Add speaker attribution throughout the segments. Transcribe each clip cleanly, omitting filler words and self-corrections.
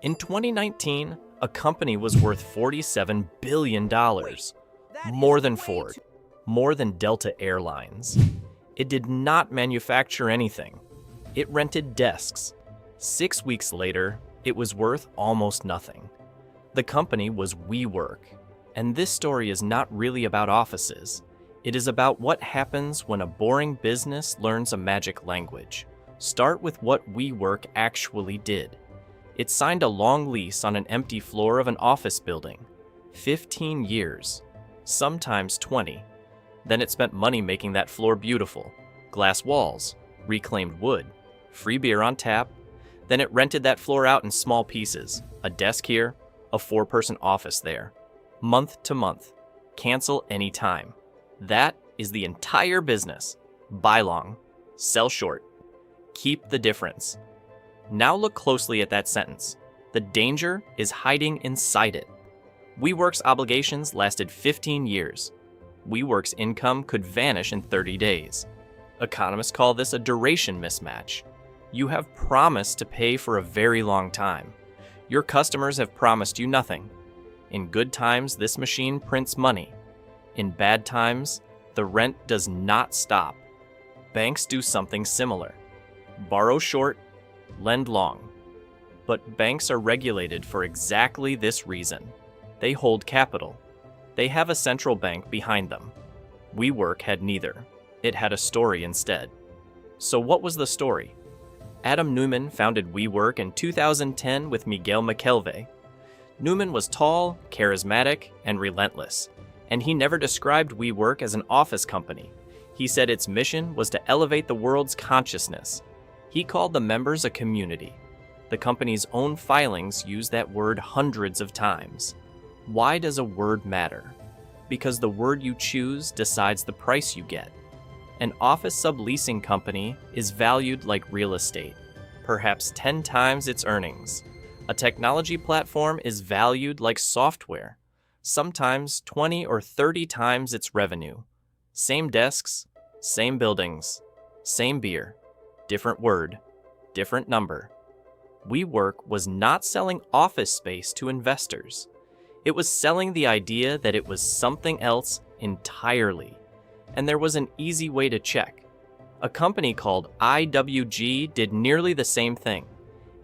Speaker 1: In 2019, a company was worth $47 billion. More than Ford, more than Delta Airlines. It did not manufacture anything. It rented desks. 6 weeks later, it was worth almost nothing. The company was WeWork. And this story is not really about offices. It is about what happens when a boring business learns a magic language. Start with what WeWork actually did. It signed a long lease on an empty floor of an office building. 15 years, sometimes 20. Then it spent money making that floor beautiful. Glass walls, reclaimed wood, free beer on tap. Then it rented that floor out in small pieces. A desk here, a 4-person office there. Month to month. Cancel anytime. That is the entire business. Buy long, sell short. Keep the difference. Now look closely at that sentence. The danger is hiding inside it. WeWork's obligations lasted 15 years. WeWork's income could vanish in 30 days. Economists call this a duration mismatch. You have promised to pay for a very long time. Your customers have promised you nothing. In good times, this machine prints money. In bad times, the rent does not stop. Banks do something similar. Borrow short, lend long. But banks are regulated for exactly this reason. They hold capital. They have a central bank behind them. WeWork had neither. It had a story instead. So what was the story? Adam Neumann founded WeWork in 2010 with Miguel McKelvey. Neumann was tall, charismatic, and relentless, and he never described WeWork as an office company. He said its mission was to elevate the world's consciousness. He called the members a community. The company's own filings use that word hundreds of times. Why does a word matter? Because the word you choose decides the price you get. An office subleasing company is valued like real estate, perhaps 10 times its earnings. A technology platform is valued like software, sometimes 20 or 30 times its revenue. Same desks, same buildings, same beer, different word, different number. WeWork was not selling office space to investors. It was selling the idea that it was something else entirely. And there was an easy way to check. A company called IWG did nearly the same thing.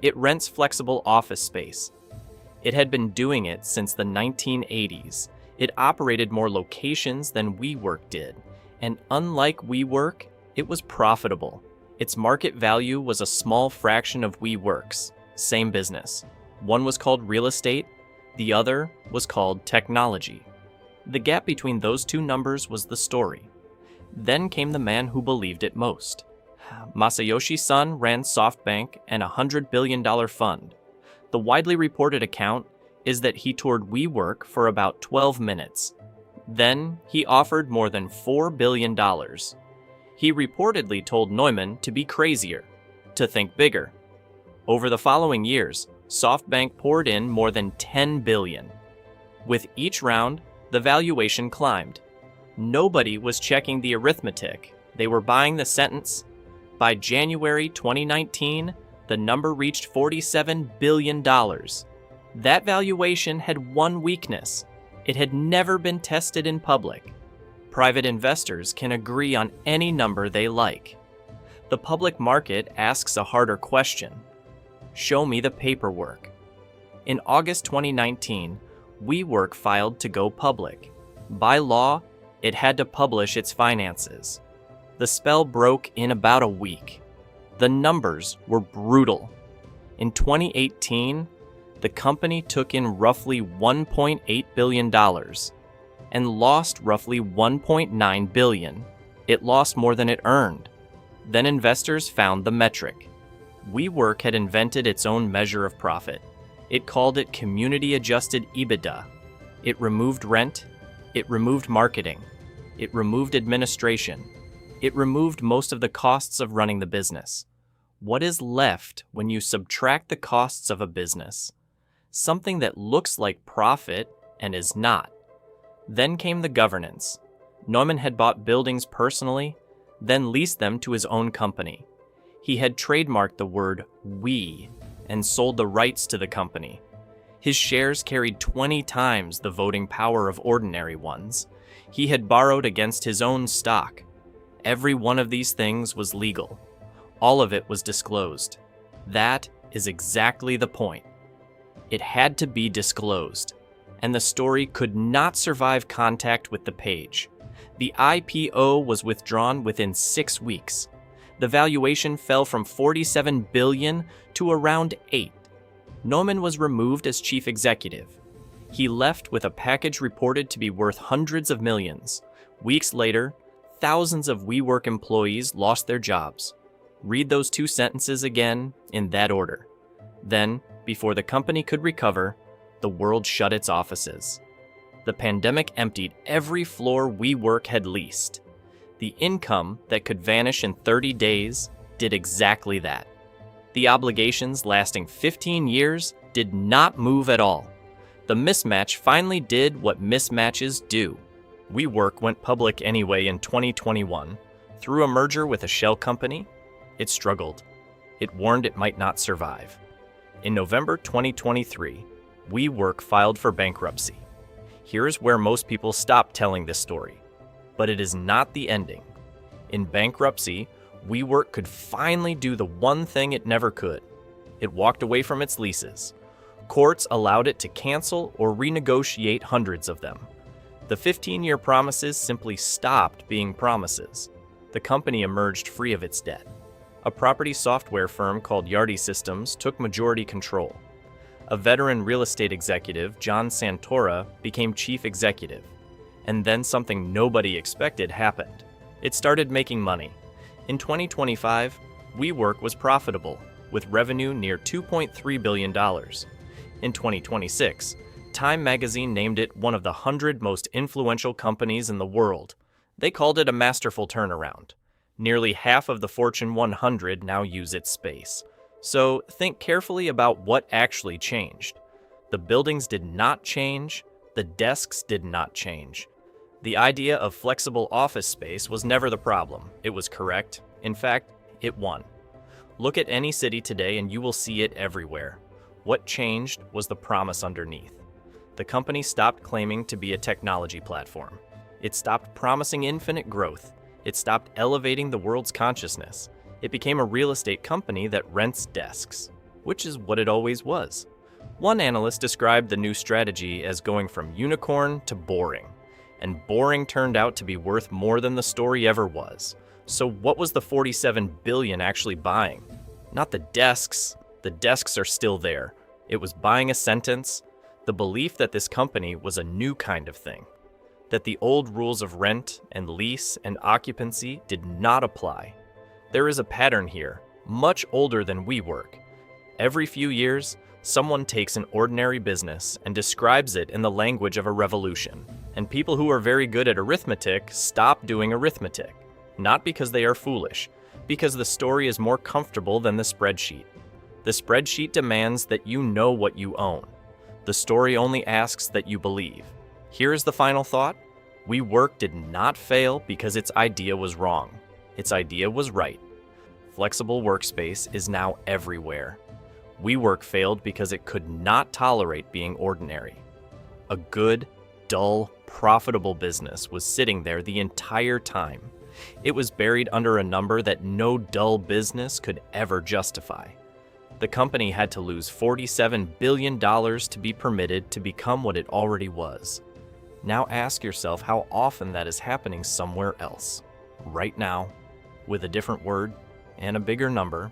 Speaker 1: It rents flexible office space. It had been doing it since the 1980s. It operated more locations than WeWork did. And unlike WeWork, it was profitable. Its market value was a small fraction of WeWork's. Same business. One was called real estate, the other was called technology. The gap between those two numbers was the story. Then came the man who believed it most. Masayoshi Son ran SoftBank and a $100 billion fund. The widely reported account is that he toured WeWork for about 12 minutes. Then he offered more than $4 billion. He reportedly told Neumann to be crazier, to think bigger. Over the following years, SoftBank poured in more than $10 billion. With each round, the valuation climbed. Nobody was checking the arithmetic. They were buying the sentence. By January 2019, the number reached $47 billion. That valuation had one weakness. It had never been tested in public. Private investors can agree on any number they like. The public market asks a harder question. Show me the paperwork. In August 2019, WeWork filed to go public. By law, it had to publish its finances. The spell broke in about a week. The numbers were brutal. In 2018, the company took in roughly $1.8 billion and lost roughly $1.9 billion. It lost more than it earned. Then investors found the metric. WeWork had invented its own measure of profit. It called it community-adjusted EBITDA. It removed rent. It removed marketing. It removed administration. It removed most of the costs of running the business. What is left when you subtract the costs of a business? Something that looks like profit and is not. Then came the governance. Neumann had bought buildings personally, then leased them to his own company. He had trademarked the word "we." and sold the rights to the company. His shares carried 20 times the voting power of ordinary ones. He had borrowed against his own stock. Every one of these things was legal. All of it was disclosed. That is exactly the point. It had to be disclosed, and the story could not survive contact with the page. The IPO was withdrawn within 6 weeks. The valuation fell from $47 billion to around $8. Neumann was removed as chief executive. He left with a package reported to be worth hundreds of millions. Weeks later, thousands of WeWork employees lost their jobs. Read those 2 sentences again in that order. Then, before the company could recover, the world shut its offices. The pandemic emptied every floor WeWork had leased. The income that could vanish in 30 days did exactly that. The obligations lasting 15 years did not move at all. The mismatch finally did what mismatches do. WeWork went public anyway in 2021. Through a merger with a shell company, it struggled. It warned it might not survive. In November 2023, WeWork filed for bankruptcy. Here's where most people stop telling this story. But it is not the ending. In bankruptcy, WeWork could finally do the one thing it never could. It walked away from its leases. Courts allowed it to cancel or renegotiate hundreds of them. The 15-year promises simply stopped being promises. The company emerged free of its debt. A property software firm called Yardi Systems took majority control. A veteran real estate executive, John Santora, became chief executive. And then something nobody expected happened. It started making money. In 2025, WeWork was profitable, with revenue near $2.3 billion. In 2026, Time magazine named it one of the 100 most influential companies in the world. They called it a masterful turnaround. Nearly half of the Fortune 100 now use its space. So think carefully about what actually changed. The buildings did not change. The desks did not change. The idea of flexible office space was never the problem. It was correct. In fact, it won. Look at any city today and you will see it everywhere. What changed was the promise underneath. The company stopped claiming to be a technology platform. It stopped promising infinite growth. It stopped elevating the world's consciousness. It became a real estate company that rents desks, which is what it always was. One analyst described the new strategy as going from unicorn to boring. And boring turned out to be worth more than the story ever was. So what was the $47 billion actually buying? Not the desks. The desks are still there. It was buying a sentence, the belief that this company was a new kind of thing, that the old rules of rent and lease and occupancy did not apply. There is a pattern here, much older than WeWork. Every few years, someone takes an ordinary business and describes it in the language of a revolution. And people who are very good at arithmetic stop doing arithmetic. Not because they are foolish, because the story is more comfortable than the spreadsheet. The spreadsheet demands that you know what you own. The story only asks that you believe. Here is the final thought. WeWork did not fail because its idea was wrong. Its idea was right. Flexible workspace is now everywhere. WeWork failed because it could not tolerate being ordinary. A good, dull, profitable business was sitting there the entire time. It was buried under a number that no dull business could ever justify. The company had to lose $47 billion to be permitted to become what it already was. Now ask yourself how often that is happening somewhere else. Right now, with a different word and a bigger number,